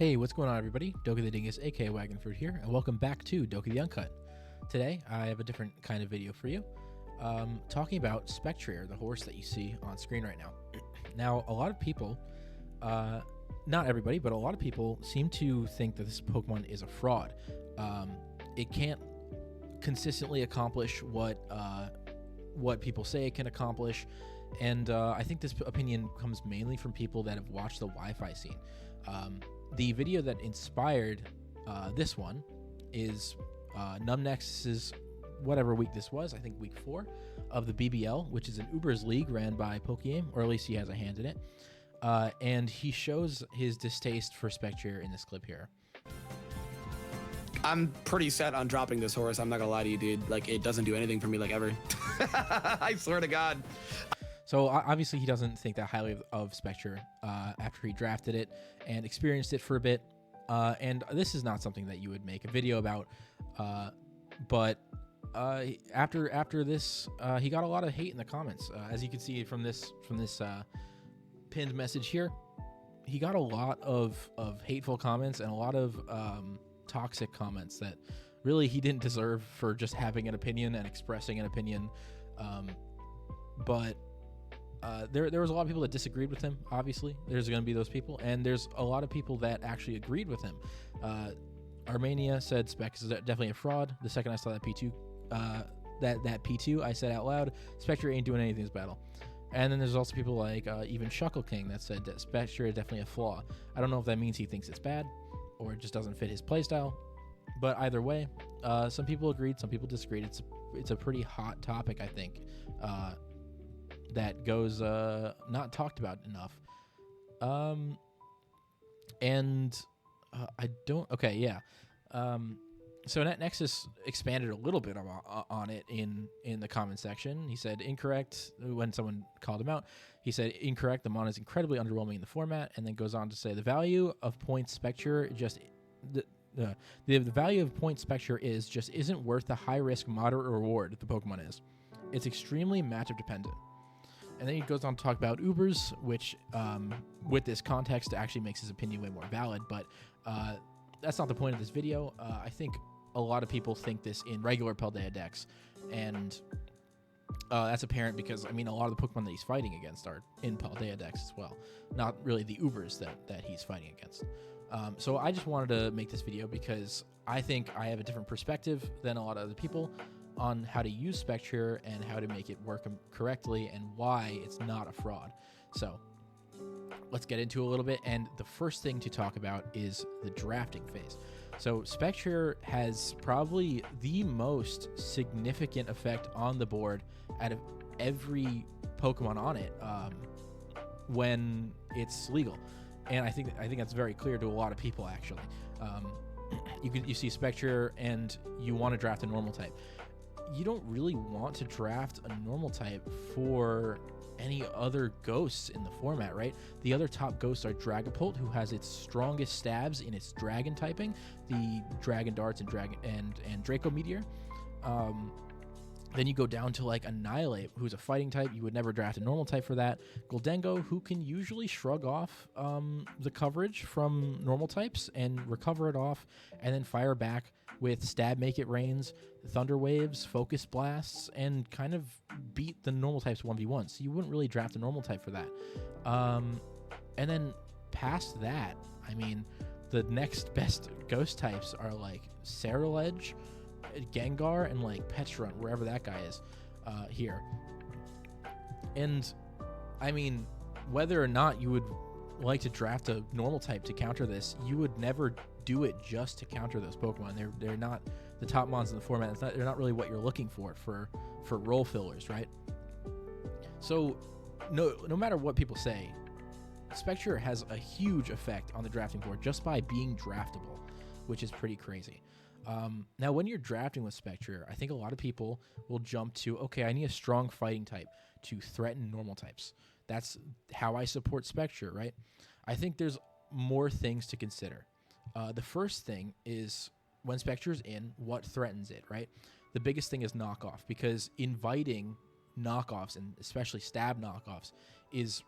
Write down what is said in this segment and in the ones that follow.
Hey, what's going on, everybody? Doki the Dingus, aka Wagonford here, and welcome back to Doki the Uncut. Today, I have a different kind of video for you, talking about Spectrier, the horse that you see on screen right now. Now, a lot of people, not everybody, but a lot of people seem to think that this Pokemon is a fraud. It can't consistently accomplish what people say it can accomplish, and I think this opinion comes mainly from people that have watched the Wi-Fi scene. The video that inspired this one is Numnex's whatever week this was, I think week 4 of the BBL, which is an Uber's league ran by Pokeaim, or at least he has a hand in it. And he shows his distaste for Spectrier in this clip here. I'm pretty set on dropping this horse. I'm not gonna lie to you, dude. Like, it doesn't do anything for me, like, ever. I swear to God. So obviously he doesn't think that highly of Spectrier after he drafted it and experienced it for a bit. And this is not something that you would make a video about. But after this, he got a lot of hate in the comments. As you can see from this pinned message here, he got a lot of hateful comments and a lot of toxic comments that really he didn't deserve for just having an opinion and expressing an opinion. But there was a lot of people that disagreed with him. Obviously, there's going to be those people, and there's a lot of people that actually agreed with him. Armenia said Spec is definitely a fraud. The second I saw that P2, that P2, I said out loud, Spectrier ain't doing anything this battle. And then there's also people like even Shuckle King that said that Spectrier is definitely a flaw. I don't know if that means he thinks it's bad or it just doesn't fit his playstyle. But either way, some people agreed, some people disagreed. It's a pretty hot topic, I think. That goes not talked about enough. I don't. Okay, yeah. So Nexus expanded a little bit on it in the comment section. He said incorrect when someone called him out. He said incorrect. The mon is incredibly underwhelming in the format, and then goes on to say the value of points Spectrier the value of points Spectrier isn't worth the high risk moderate reward the Pokemon is. It's extremely matchup dependent. And then he goes on to talk about Ubers, which with this context actually makes his opinion way more valid. But that's not the point of this video. I think a lot of people think this in regular Paldea decks. And that's apparent because, I mean, a lot of the Pokemon that he's fighting against are in Paldea decks as well. Not really the Ubers that he's fighting against. So I just wanted to make this video because I think I have a different perspective than a lot of other people on how to use Spectrier and how to make it work correctly and why it's not a fraud. So let's get into it a little bit. And the first thing to talk about is the drafting phase. So Spectrier has probably the most significant effect on the board out of every Pokemon on it when it's legal. And I think that's very clear to a lot of people, actually. You see Spectrier and you want to draft a normal type. You don't really want to draft a normal type for any other ghosts in the format, right? The other top ghosts are Dragapult, who has its strongest stabs in its dragon typing, the Dragon Darts and Draco Meteor. Then you go down to like Annihilate, who's a fighting type. You would never draft a normal type for that. Goldengo, who can usually shrug off the coverage from normal types and recover it off, and then fire back with Stab, Make It Rains, Thunder Waves, Focus Blasts, and kind of beat the normal types 1v1. So you wouldn't really draft a normal type for that. And then past that, I mean, the next best ghost types are like Ceruledge, Gengar, and like Petrunt, wherever that guy is here. And I mean, whether or not you would like to draft a normal type to counter this, you would never do it just to counter those Pokemon. They're not the top mons in the format. They're not really what you're looking for role fillers, right? So no matter what people say, Spectrier has a huge effect on the drafting board just by being draftable, which is pretty crazy. Now, when you're drafting with Spectrier, I think a lot of people will jump to, okay, I need a strong fighting type to threaten normal types. That's how I support Spectrier, right? I think there's more things to consider. The first thing is when Spectrier's in, what threatens it, right? The biggest thing is knockoff, because inviting knockoffs, and especially stab knockoffs, is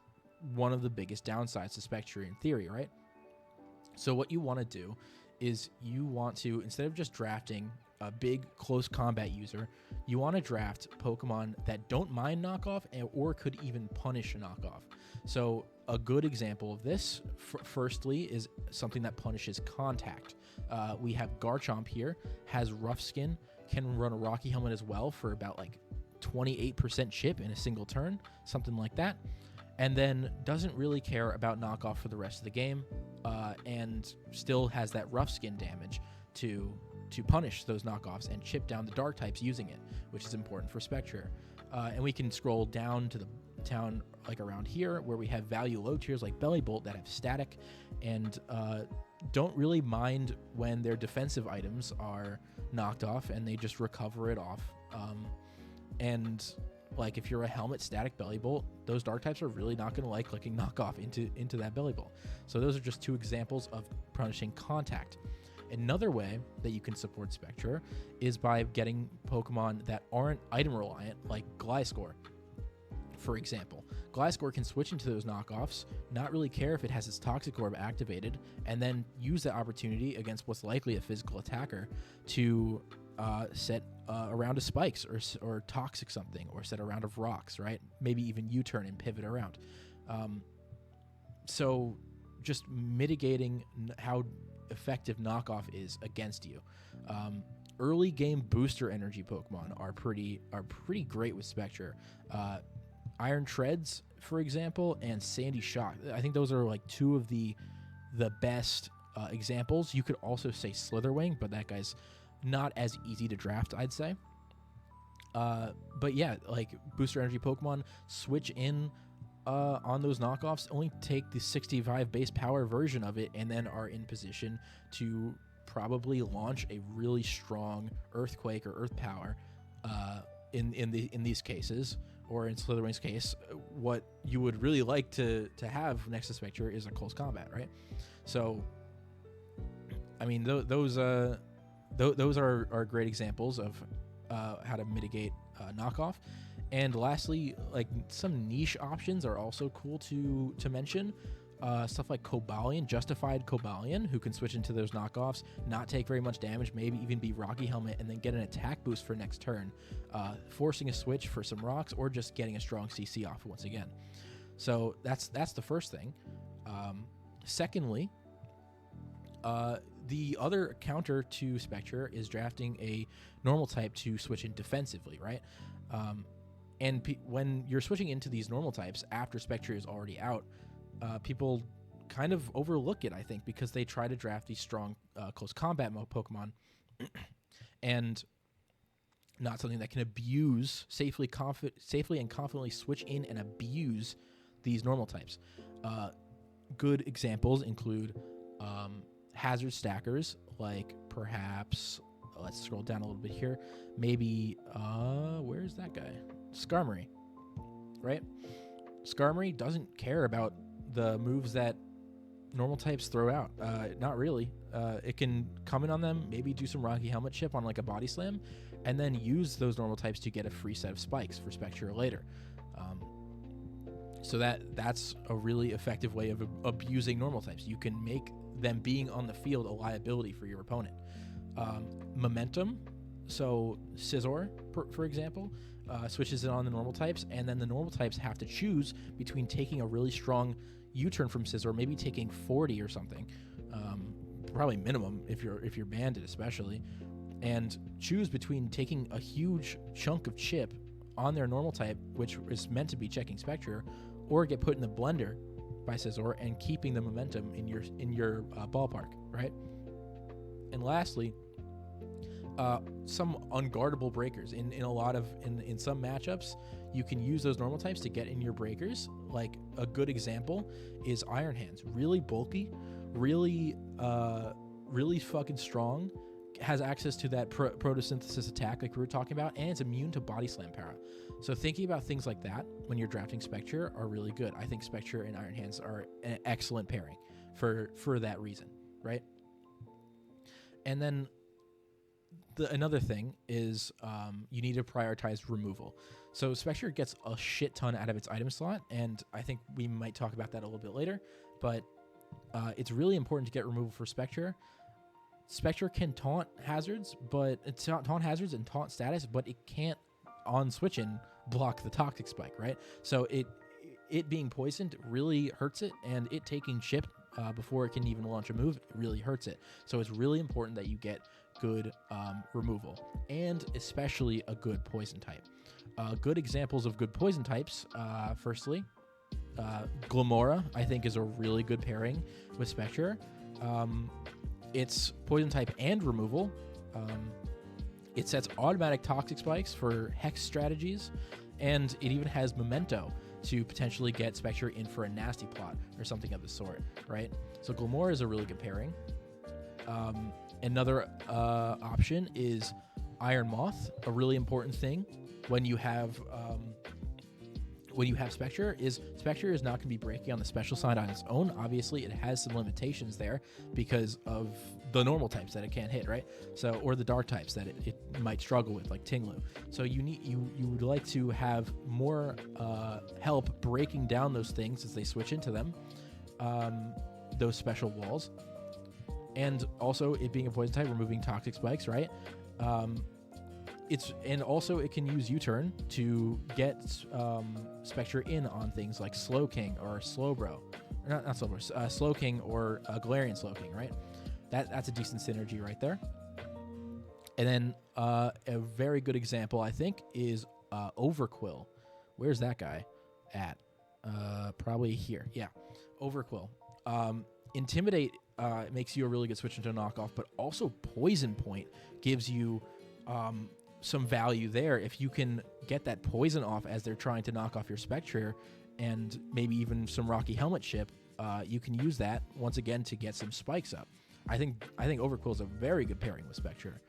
one of the biggest downsides to Spectrier in theory, right? So what you want to do is you want to, instead of just drafting a big close combat user, you want to draft Pokemon that don't mind knockoff or could even punish a knockoff. So a good example of this, firstly, is something that punishes contact. We have Garchomp here, has rough skin, can run a Rocky Helmet as well for about like 28% chip in a single turn, something like that. And then doesn't really care about knockoff for the rest of the game, and still has that rough skin damage to punish those knockoffs and chip down the dark types using it, which is important for Spectrier. And we can scroll down to the town like around here where we have value low tiers like Bellybolt that have static and don't really mind when their defensive items are knocked off and they just recover it off. And like if you're a helmet static Bellybolt, those dark types are really not going to like clicking knockoff into that Bellybolt. So those are just two examples of punishing contact. Another way that you can support Spectrier is by getting Pokemon that aren't item reliant, like Gliscor. For example, Gliscor can switch into those knockoffs, not really care if it has its Toxic Orb activated, and then use that opportunity against what's likely a physical attacker to set a round of spikes or toxic something, or set a round of rocks, right? Maybe even U-turn and pivot around. So just mitigating how effective knockoff is against you. Early game booster energy Pokemon are pretty great with Spectrier. Iron Treads, for example, and Sandy Shock. I think those are like two of the best examples. You could also say Slitherwing, but that guy's not as easy to draft, I'd say. But yeah, like booster energy Pokemon switch in on those knockoffs, only take the 65 base power version of it, and then are in position to probably launch a really strong Earthquake or Earth Power in these cases. Or in Slitherwing's case, what you would really like to have next to Spectrier is a close combat, right? So, I mean, those are great examples of how to mitigate knockoff. And lastly, like some niche options are also cool to mention. Stuff like Cobalion, Justified Cobalion, who can switch into those knockoffs, not take very much damage, maybe even be Rocky Helmet, and then get an attack boost for next turn, forcing a switch for some rocks, or just getting a strong CC off once again. So that's the first thing. Secondly, the other counter to Spectrier is drafting a normal type to switch in defensively, right? And when you're switching into these normal types after Spectrier is already out, people kind of overlook it, I think, because they try to draft these strong close combat Pokemon and not something that can abuse safely and confidently switch in and abuse these normal types. Good examples include hazard stackers, like perhaps, let's scroll down a little bit here, maybe, where's that guy? Skarmory, right? Skarmory doesn't care about the moves that normal types throw out. Not really. It can come in on them, maybe do some Rocky Helmet chip on like a Body Slam, and then use those normal types to get a free set of spikes for Spectrier later. So that's a really effective way of abusing normal types. You can make them being on the field a liability for your opponent. Momentum. So Scizor, for example, switches it on the normal types, and then the normal types have to choose between taking a really strong U-turn from Scizor, maybe taking 40 or something, probably minimum if you're banded especially, and choose between taking a huge chunk of chip on their normal type, which is meant to be checking Spectrier, or get put in the blender by Scizor and keeping the momentum in your ballpark, right? And lastly, some unguardable breakers. In some matchups, you can use those normal types to get in your breakers. Like a good example is Iron Hands. Really bulky, really fucking strong, has access to that photosynthesis attack like we were talking about, and it's immune to Body Slam para. So thinking about things like that when you're drafting Spectrier are really good. I think Spectrier and Iron Hands are an excellent pairing for that reason, right? And then another thing is you need to prioritize removal. So Spectrier gets a shit ton out of its item slot, and I think we might talk about that a little bit later, but it's really important to get removal for Spectre. Spectre can taunt hazards, but it's taunt hazards and taunt status, but it can't on switch-in block the toxic spike, right? So it being poisoned really hurts it, and it taking chip before it can even launch a move really hurts it. So it's really important that you get good removal, and especially a good poison type. Good examples of good poison types, firstly, Glamora, I think, is a really good pairing with Spectre. It's poison type and removal. It sets automatic toxic spikes for hex strategies, and it even has memento to potentially get Spectre in for a nasty plot or something of the sort, right? So Glamora is a really good pairing. Another option is Iron Moth. A really important thing when you have Spectre is not going to be breaking on the special side on its own. Obviously, it has some limitations there because of the normal types that it can't hit, right? So, or the dark types that it might struggle with, like Tinglu. So you would like to have more help breaking down those things as they switch into them, those special walls, and also it being a poison type, removing toxic spikes, right? It can use U-turn to get Spectre in on things like Slow King or Slowbro, not Slowbro, Slow King or Galarian Slow King, right? That's a decent synergy right there. And then a very good example, I think, is Overquill. Where's that guy at? Probably here. Yeah, Overquill. Intimidate makes you a really good switch into a knockoff, but also Poison Point gives you some value there. If you can get that poison off as they're trying to knock off your Spectre, and maybe even some Rocky Helmet chip, you can use that once again to get some spikes up. I think Overquill is a very good pairing with Spectre.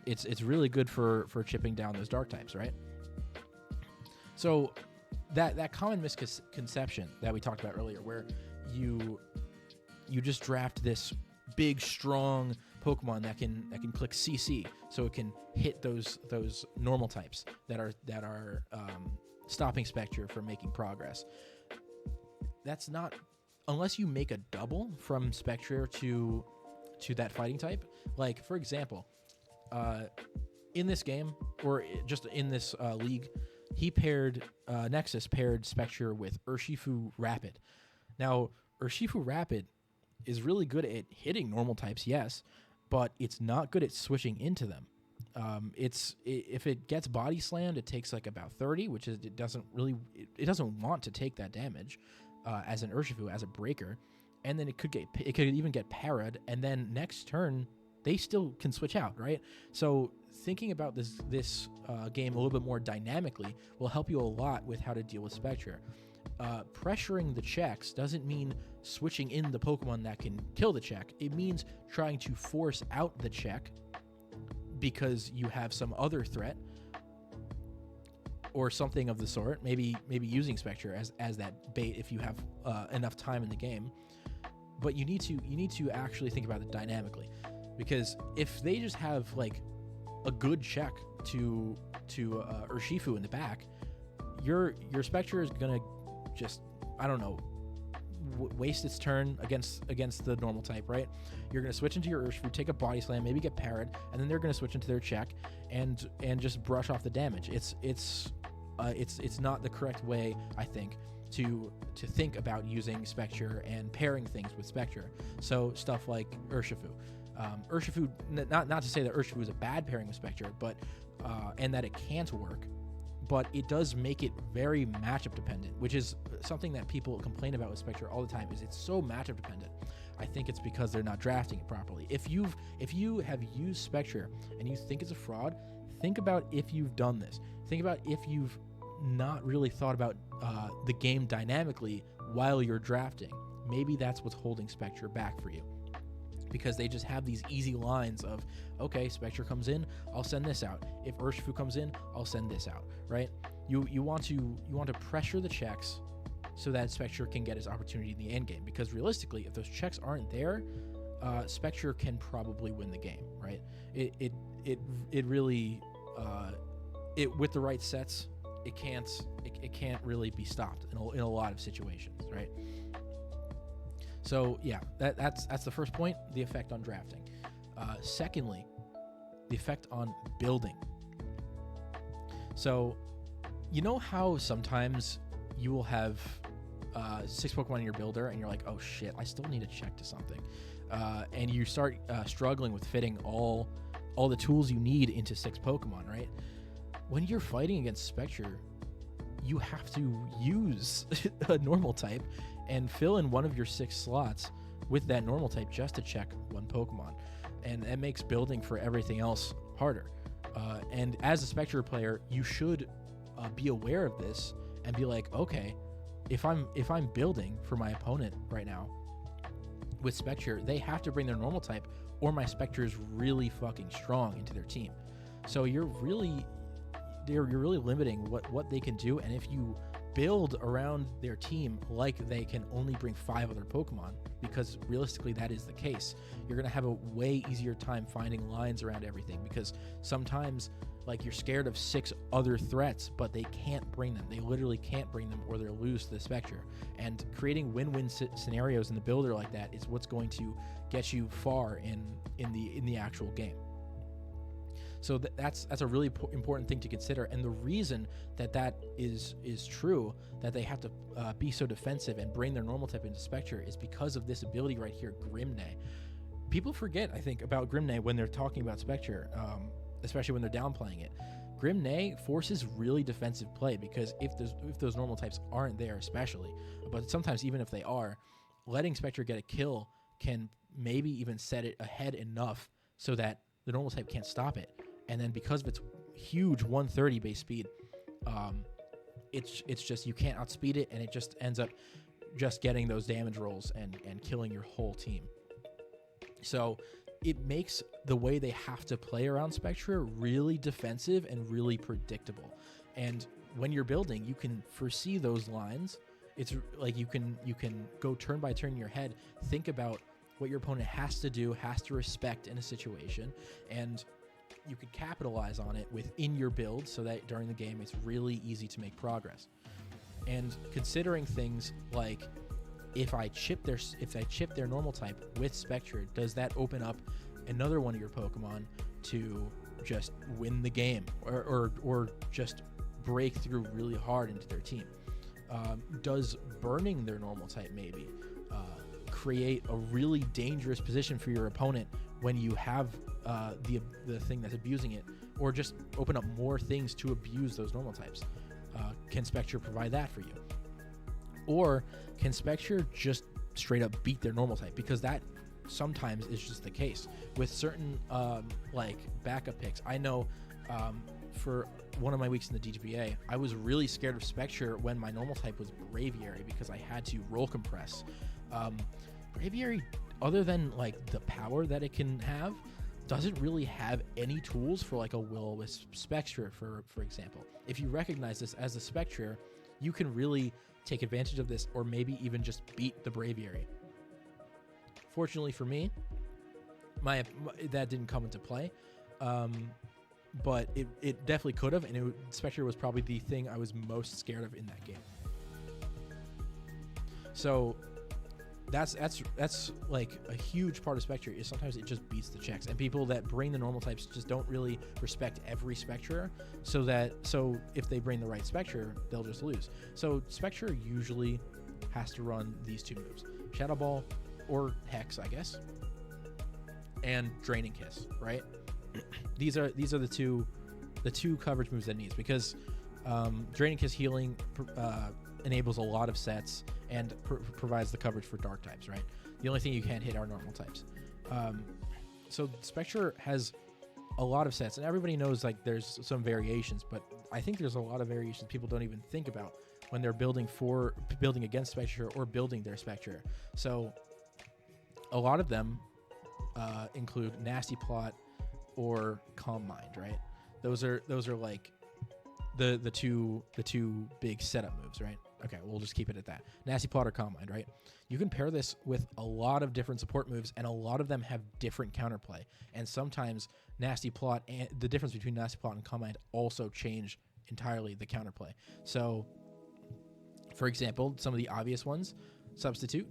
It's really good for chipping down those dark types, right? So that common misconception that we talked about earlier, where you just draft this big strong Pokemon that can click CC, so it can hit those normal types that are stopping Spectre from making progress. That's not, unless you make a double from Spectre to that fighting type. Like, for example, in this game, or just in this league, Nexus paired Spectre with Urshifu Rapid. Now, Urshifu Rapid is really good at hitting normal types, yes, but it's not good at switching into them. If it gets body slammed, it takes like about 30, which is it doesn't want to take that damage as an Urshifu, as a breaker, and then it could even get parried, and then next turn they still can switch out, right? So thinking about this game a little bit more dynamically will help you a lot with how to deal with Spectre. Pressuring the checks doesn't mean switching in the Pokemon that can kill the check. It means trying to force out the check because you have some other threat or something of the sort. Maybe using Spectre as that bait if you have enough time in the game. But you need to actually think about it dynamically, because if they just have like a good check to Urshifu in the back, your Spectre is gonna just, I don't know, waste its turn against the normal type, right? You're gonna switch into your Urshifu, take a body slam, maybe get parried, and then they're gonna switch into their check and just brush off the damage. It's not the correct way, I think, to think about using Spectre and pairing things with Spectre. So stuff like Urshifu. Urshifu, not to say that Urshifu is a bad pairing with Spectre, but and that it can't work, but it does make it very matchup dependent, which is something that people complain about with Spectre all the time, is it's so matchup dependent. I think it's because they're not drafting it properly. If you have used Spectre and you think it's a fraud, think about if you've done this. Think about if you've not really thought about the game dynamically while you're drafting. Maybe that's what's holding Spectre back for you, because they just have these easy lines of, okay, Spectre comes in, I'll send this out. If Urshifu comes in, I'll send this out, right? You want to pressure the checks so that Spectre can get his opportunity in the end game, because realistically, if those checks aren't there, Spectre can probably win the game, right? It really with the right sets, it can't really be stopped in a lot of situations, right? So yeah, that's the first point, the effect on drafting. Secondly, the effect on building. So you know how sometimes you will have 6 Pokemon in your builder and you're like, oh shit, I still need to check to something. And you start struggling with fitting all the tools you need into 6 Pokemon, right? When you're fighting against Spectre, you have to use a normal type and fill in one of your 6 slots with that normal type just to check one Pokemon. And that makes building for everything else harder. And as a Spectre player, you should be aware of this and be like, okay, if I'm building for my opponent right now with Spectre, they have to bring their normal type or my Spectre is really fucking strong into their team. So you're really limiting what they can do. And if you build around their team like they can only bring 5 other Pokemon, because realistically that is the case, you're going to have a way easier time finding lines around everything, because sometimes like you're scared of 6 other threats, but they can't bring them. They literally can't bring them or they'll lose to the Spectre. And creating win-win scenarios in the builder like that is what's going to get you far in the actual game. So that's a really important thing to consider. And the reason that is true, that they have to be so defensive and bring their normal type into Spectre, is because of this ability right here, Grimnay. People forget, I think, about Grimnay when they're talking about Spectre, especially when they're downplaying it. Grimnay forces really defensive play, because if those normal types aren't there, especially, but sometimes even if they are, letting Spectre get a kill can maybe even set it ahead enough so that the normal type can't stop it. And then because of its huge 130 base speed, it's just, you can't outspeed it, and it just ends up just getting those damage rolls and killing your whole team. So it makes the way they have to play around Spectre really defensive and really predictable. And when you're building, you can foresee those lines. It's like you can go turn by turn in your head, think about what your opponent has to do, has to respect in a situation, and you could capitalize on it within your build so that during the game it's really easy to make progress. And considering things like, if I chip their normal type with Spectre, does that open up another one of your Pokemon to just win the game or just break through really hard into their team? Does burning their normal type maybe create a really dangerous position for your opponent when you have the thing that's abusing it, or just open up more things to abuse those normal types? Can Spectre provide that for you? Or can Spectre just straight up beat their normal type? Because that sometimes is just the case with certain like backup picks. I know for one of my weeks in the DGPA, I was really scared of Spectre when my normal type was Braviary, because I had to roll compress. Braviary, other than like the power that it can have, doesn't really have any tools for like a Will-O-Wisp Spectre, for example. If you recognize this as a Spectre, you can really take advantage of this, or maybe even just beat the Braviary. Fortunately for me, that didn't come into play, but it definitely could have, and Spectre was probably the thing I was most scared of in that game. So that's like a huge part of Spectre, is sometimes it just beats the checks, and people that bring the normal types just don't really respect every Spectre, so if they bring the right Spectre, they'll just lose. So Spectre usually has to run these 2 moves: Shadow Ball or Hex, I guess, and Draining Kiss, right? These are the two coverage moves that it needs, because Draining Kiss healing enables a lot of sets and provides the coverage for dark types, right? The only thing you can't hit are normal types. So Spectre has a lot of sets, and everybody knows like there's some variations, but I think there's a lot of variations people don't even think about when they're building against Spectre or building their Spectre. So a lot of them include Nasty Plot or Calm Mind, right? Those are like the two big setup moves, right? Okay, we'll just keep it at that. Nasty Plot or Calm Mind, right? You can pair this with a lot of different support moves, and a lot of them have different counterplay. And sometimes Nasty Plot and the difference between Nasty Plot and Calm Mind also change entirely the counterplay. So, for example, some of the obvious ones: Substitute,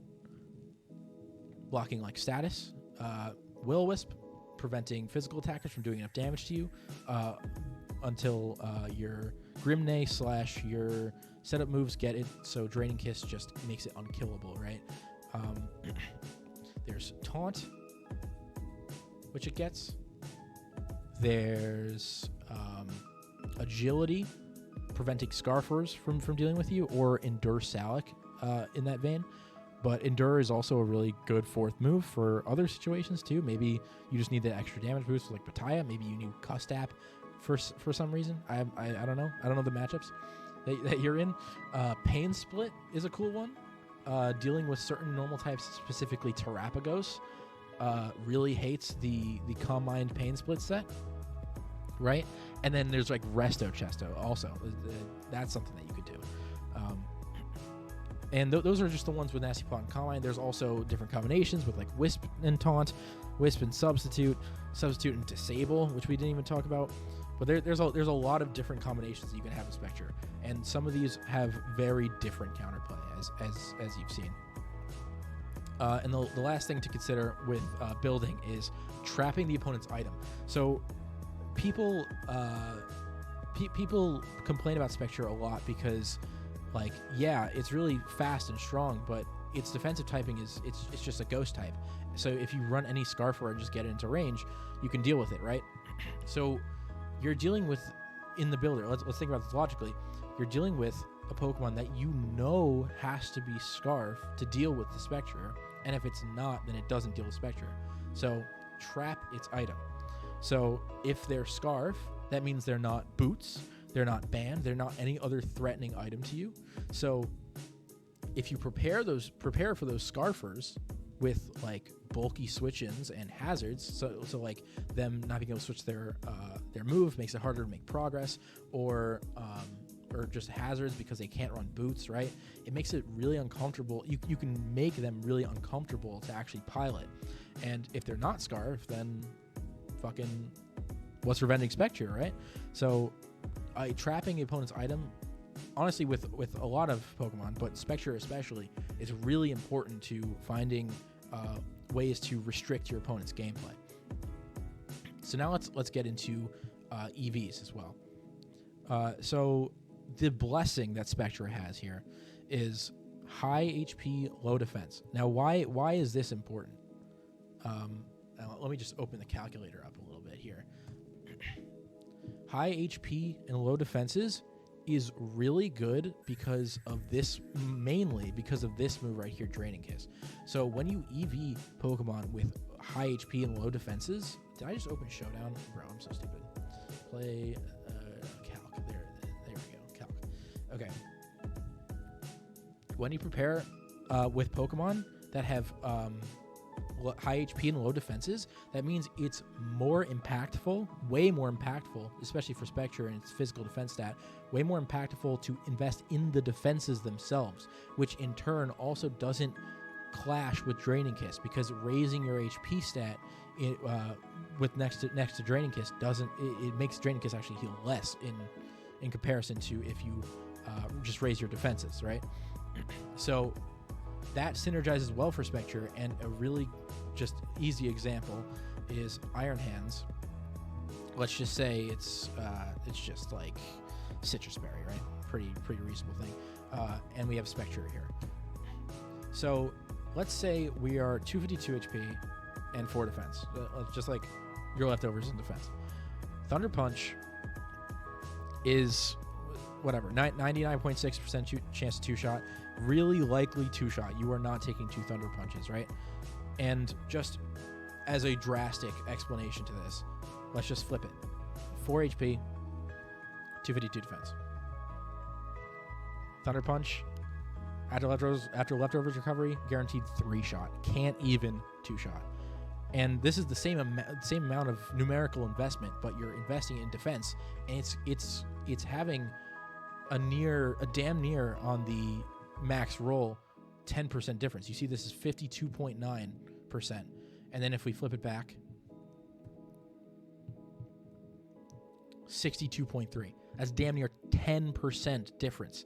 blocking like status, Will-O-Wisp, preventing physical attackers from doing enough damage to you until your Grimnay / your setup moves get it, so Draining Kiss just makes it unkillable, right? There's Taunt, which it gets. There's Agility, preventing Scarfers from dealing with you, or Endure Salic in that vein. But Endure is also a really good fourth move for other situations too. Maybe you just need the extra damage boost like Bataya. Maybe you need Custap for some reason. I don't know. I don't know the matchups that you're in. Pain Split is a cool one. Dealing with certain normal types, specifically Terrapagos, really hates the Calm Mind Pain Split set, right? And then there's like Resto Chesto also. That's something that you could do. And those are just the ones with Nasty Plot and Calm Mind. There's also different combinations with like Wisp and Taunt, Wisp and Substitute and Disable, which we didn't even talk about. But there's a lot of different combinations that you can have with Spectre, and some of these have very different counterplay, as you've seen. And the last thing to consider with building is trapping the opponent's item. So people complain about Spectre a lot because, like, yeah, it's really fast and strong, but its defensive typing it's just a ghost type. So if you run any Scarfer and just get it into range, you can deal with it, right? So you're dealing with, in the builder, let's think about this logically, you're dealing with a Pokemon that you know has to be Scarf to deal with the Spectre, and if it's not, then it doesn't deal with Spectre. So trap its item. So if they're Scarf, that means they're not Boots, they're not Band, they're not any other threatening item to you. So if you prepare for those Scarfers with like bulky switch-ins and hazards, so like them not being able to switch their move makes it harder to make progress, or just hazards because they can't run Boots, right? It makes it really uncomfortable. You can make them really uncomfortable to actually pilot. And if they're not Scarf, then fucking what's preventing Spectre, right? So trapping the opponent's item, honestly, with a lot of Pokemon, but Spectre especially, is really important to finding ways to restrict your opponent's gameplay. So now let's get into EVs as well. So the blessing that Spectre has here is high HP, low defense. Now, why is this important? Let me just open the calculator up a little bit here. High HP and low defenses is really good because of this, mainly because of this move right here, Draining Kiss. So when you EV Pokemon with high HP and low defenses, did I just open Showdown? Bro, I'm so stupid. Play Calc. There we go. Calc. Okay. When you prepare with Pokemon that have high HP and low defenses, that means it's more impactful, way more impactful, especially for Spectre and its physical defense stat, way more impactful to invest in the defenses themselves, which in turn also doesn't clash with Draining Kiss, because raising your HP stat with next to Draining Kiss it makes Draining Kiss actually heal less in comparison to if you just raise your defenses, right? So that synergizes well for Spectre, and a really just easy example is Iron Hands. Let's just say it's just like Citrus Berry, right? Pretty reasonable thing. And we have Spectre here. So let's say we are 252 HP and 4 defense, just like your leftovers in defense. Thunder Punch is whatever, 99.6% chance to 2-shot, really likely 2-shot. You are not taking 2 Thunder Punches, right? And just as a drastic explanation to this, let's just flip it. 4 HP, 252 defense. Thunder Punch, after leftovers recovery, guaranteed 3-shot. Can't even 2-shot. And this is the same amount of numerical investment, but you're investing in defense, and it's having a damn near on the max roll 10% difference. You see this is 52.9%. And then if we flip it back, 62.3. That's damn near 10% difference.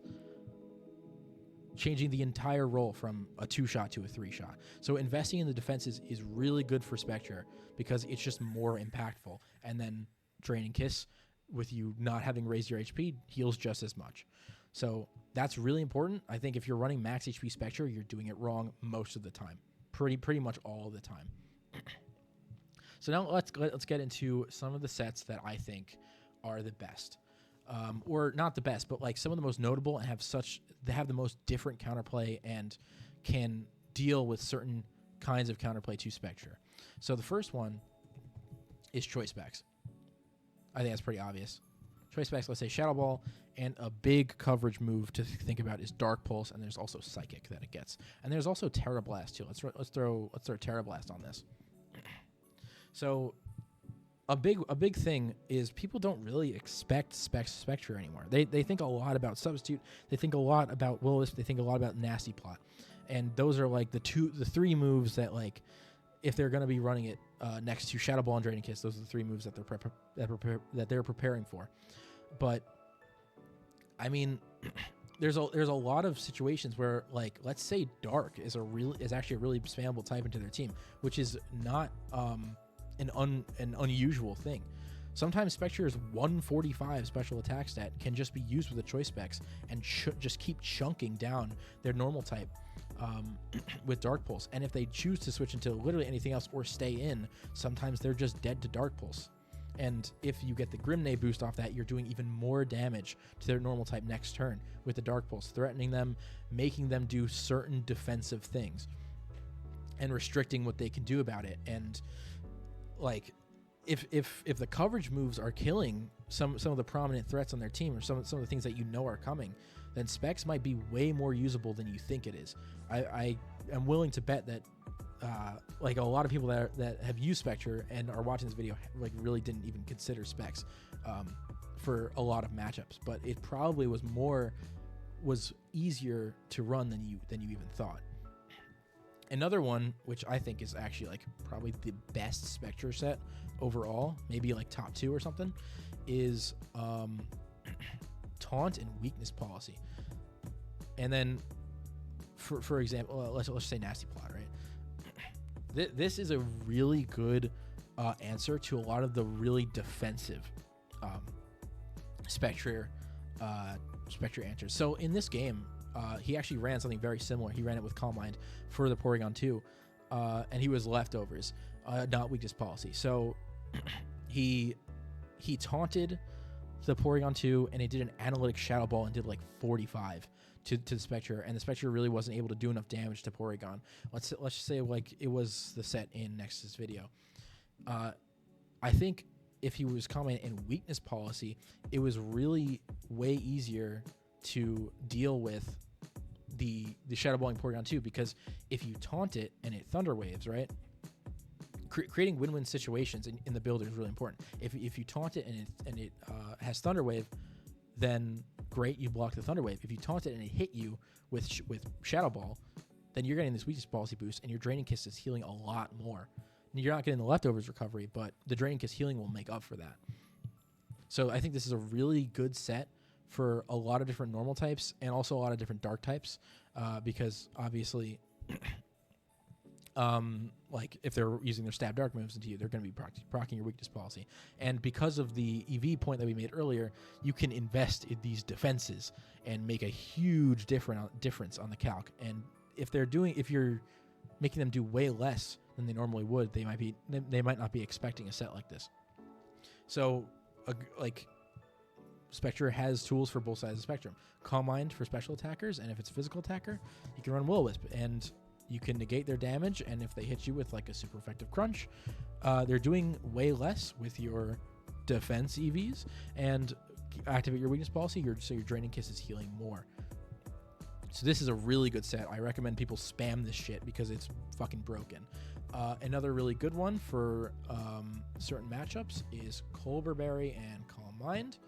changing the entire roll from a 2-shot to a 3-shot. So investing in the defenses is really good for Spectre because it's just more impactful. And then Draining Kiss, with you not having raised your HP, heals just as much. So that's really important. I think if you're running max HP Spectre, you're doing it wrong most of the time. Pretty much all the time. So now let's get into some of the sets that I think are the best. Or not the best, but like some of the most notable and they have the most different counterplay and can deal with certain kinds of counterplay to Spectre. So the first one is Choice Specs. I think that's pretty obvious. Choice Specs, let's say Shadow Ball, and a big coverage move to think about is Dark Pulse, and there's also Psychic that it gets. And there's also Terra Blast too. Let's throw Terra Blast on this. So a big thing is people don't really expect Spectre anymore. They think a lot about Substitute. They think a lot about Will-O-Wisp. They think a lot about Nasty Plot, and those are like the 3 moves that, like, if they're going to be running it next to Shadow Ball and Draining Kiss, those are the 3 moves that they're preparing for. But I mean, there's a lot of situations where, like, let's say Dark is actually a really spammable type into their team, which is not an unusual thing. Sometimes Spectre's 145 special attack stat can just be used with the Choice Specs and just keep chunking down their normal type with Dark Pulse. And if they choose to switch into literally anything else or stay in, sometimes they're just dead to Dark Pulse. And if you get the Grimnay boost off that, you're doing even more damage to their normal type next turn with the Dark Pulse, threatening them, making them do certain defensive things, and restricting what they can do about it. And like, if the coverage moves are killing some of the prominent threats on their team, or some of the things that you know are coming, then Specs might be way more usable than you think it is. I am willing to bet that like a lot of people that have used Spectre and are watching this video, like, really didn't even consider Specs for a lot of matchups, but it probably was easier to run than you even thought. Another one, which I think is actually like probably the best Spectre set overall, maybe like top 2 or something, is Taunt and Weakness Policy. And then, for example, let's say Nasty Plot, right? This is a really good answer to a lot of the really defensive Spectrier answers. So in this game, he actually ran something very similar. He ran it with Calm Mind for the Porygon 2, and he was Leftovers, not Weakness Policy. So he taunted the Porygon 2, and it did an Analytic Shadow Ball and did like 45 to the Spectre, and the Spectre really wasn't able to do enough damage to Porygon. Let's just say like it was the set in Nexus video. I think if he was Calm Mind and Weakness Policy, it was really way easier to deal with the Shadow Balling Porygon 2, because if you taunt it and it Thunder Waves, right? Creating win-win situations in the builder is really important. If you taunt it and it has Thunder Wave, then great, you block the Thunder Wave. If you taunt it and it hit you with Shadow Ball, then you're getting this Weakness Policy boost, and your Draining Kiss is healing a lot more. And you're not getting the Leftovers recovery, but the Draining Kiss healing will make up for that. So I think this is a really good set for a lot of different normal types and also a lot of different dark types, because obviously like if they're using their stab dark moves into you, they're going to be proccing your Weakness Policy. And because of the EV point that we made earlier, you can invest in these defenses and make a huge difference on the calc. And if you're making them do way less than they normally would, they might not be expecting a set like this. So like Spectre has tools for both sides of the spectrum. Calm Mind for special attackers, and if it's a physical attacker, you can run Will-O-Wisp, and you can negate their damage, and if they hit you with like a super effective crunch, they're doing way less with your defense EVs, and activate your Weakness Policy, so your Draining Kiss is healing more. So this is a really good set. I recommend people spam this shit because it's fucking broken. Another really good one for certain matchups is Colbur Berry and Calm Mind.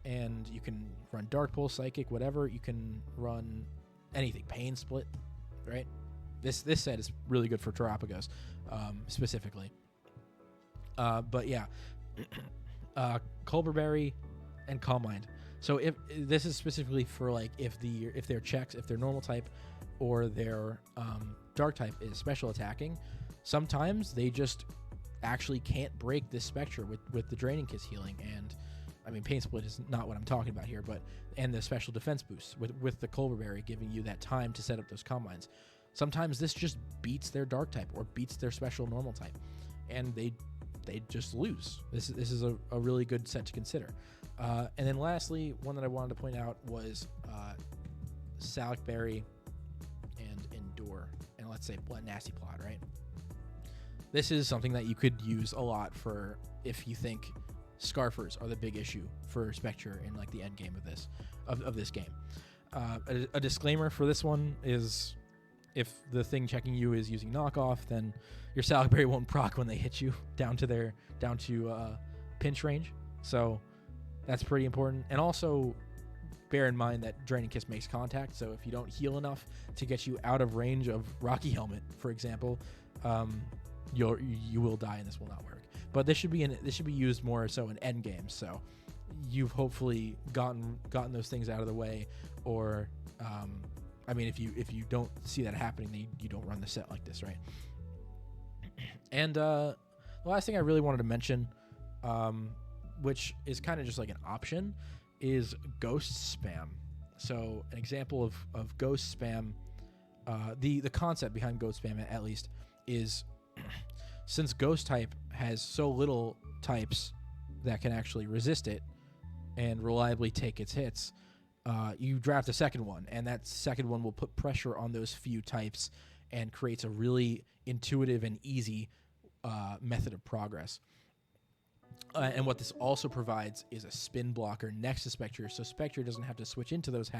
And you can run Dark Pulse, Psychic, whatever. You can run anything. Pain Split, right? This set is really good for Terapagos, specifically. But yeah, Colbur Berry and Calm Mind. So if this is specifically for like if their checks, if their normal type or their dark type is special attacking, sometimes they just actually can't break this Spectre with the Draining Kiss healing. And I mean, Pain Split is not what I'm talking about here, but and the special defense boost with the Culverberry giving you that time to set up those combines. Sometimes this just beats their dark type or beats their special normal type, and they just lose. This is a really good set to consider. And then lastly, one that I wanted to point out was Salic Berry and Endure, and let's say Nasty Plot, right? This is something that you could use a lot for if you think Scarfers are the big issue for Spectre in like the end game of this game. A disclaimer for this one is if the thing checking you is using knockoff, then your Salic Berry won't proc when they hit you down to pinch range. So that's pretty important. And also bear in mind that Draining Kiss makes contact. So if you don't heal enough to get you out of range of Rocky Helmet, for example, you will die and this will not work. But this should be used more so in end games. So you've hopefully gotten those things out of the way, or I mean, if you don't see that happening, then you don't run the set like this, right? And the last thing I really wanted to mention, which is kind of just like an option, is ghost spam. So an example of ghost spam, the concept behind ghost spam at least is since ghost type has so little types that can actually resist it and reliably take its hits, you draft a second one, and that second one will put pressure on those few types and creates a really intuitive and easy method of progress. And what this also provides is a spin blocker next to Spectre, so Spectre doesn't have to switch into those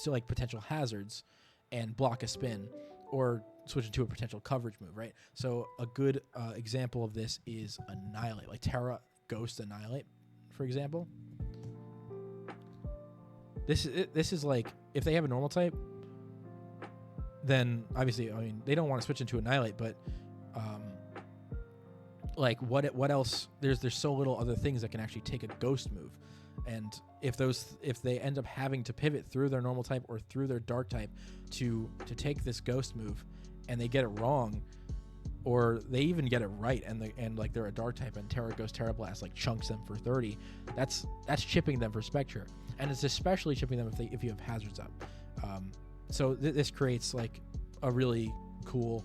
like potential hazards and block a spin, or switch into a potential coverage move, right? So a good example of this is Annihilate, like Terra Ghost Annihilate, for example. This is like, if they have a normal type, then obviously, I mean, they don't want to switch into Annihilate, but like what else? There's so little other things that can actually take a ghost move, and if they end up having to pivot through their normal type or through their dark type to take this ghost move, and they get it wrong, or they even get it right, and like they're a dark type and Terra Ghost Terra Blast like chunks them for 30, that's chipping them for Spectre, and it's especially chipping them if you have hazards up. So this creates like a really cool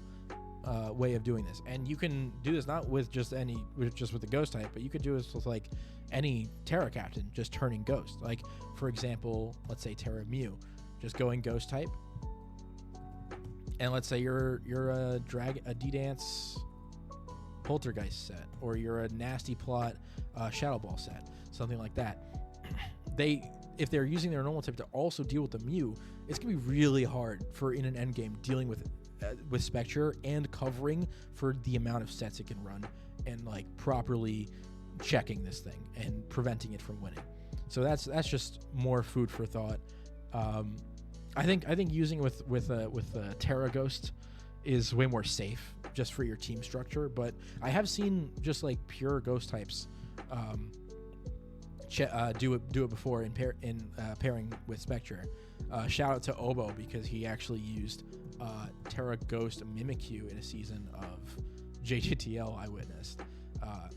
way of doing this, and you can do this not with just with the ghost type, but you could do this with like any Terra captain just turning ghost. Like for example, let's say Terra Mew, just going ghost type, and let's say you're a D-Dance Poltergeist set, or you're a Nasty Plot Shadow Ball set, something like that. If they're using their normal type to also deal with the Mew, it's gonna be really hard for in an end game dealing with Spectre and covering for the amount of sets it can run, and like properly checking this thing and preventing it from winning. So that's just more food for thought. I think using with Terra Ghost is way more safe just for your team structure, but I have seen just like pure ghost types do it before in pairing with Spectre. Shout out to Obo, because he actually used Terra Ghost Mimikyu in a season of JGTL I witnessed,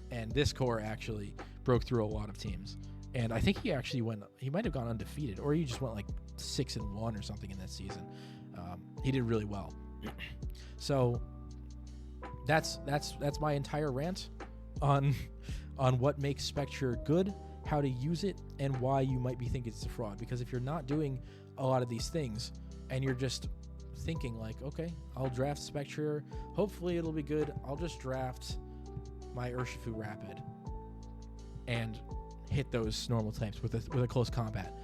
and this core actually broke through a lot of teams, and I think he might have gone undefeated, or he just went like 6-1 or something in that season. He did really well. So that's my entire rant on what makes Spectre good, how to use it, and why you might be thinking it's a fraud. Because if you're not doing a lot of these things and you're just thinking like, okay, I'll draft Spectre, hopefully it'll be good, I'll just draft my Urshifu Rapid and hit those normal types with a close combat,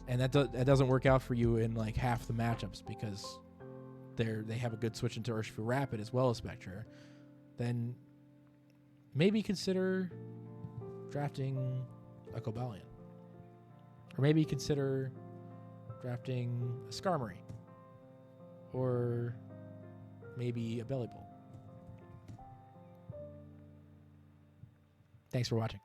and that doesn't work out for you in like half the matchups because they have a good switch into Urshifu Rapid as well as Spectre, then maybe consider drafting a Cobalion, or maybe consider drafting a Skarmory, or maybe a Bellibolt. Thanks for watching.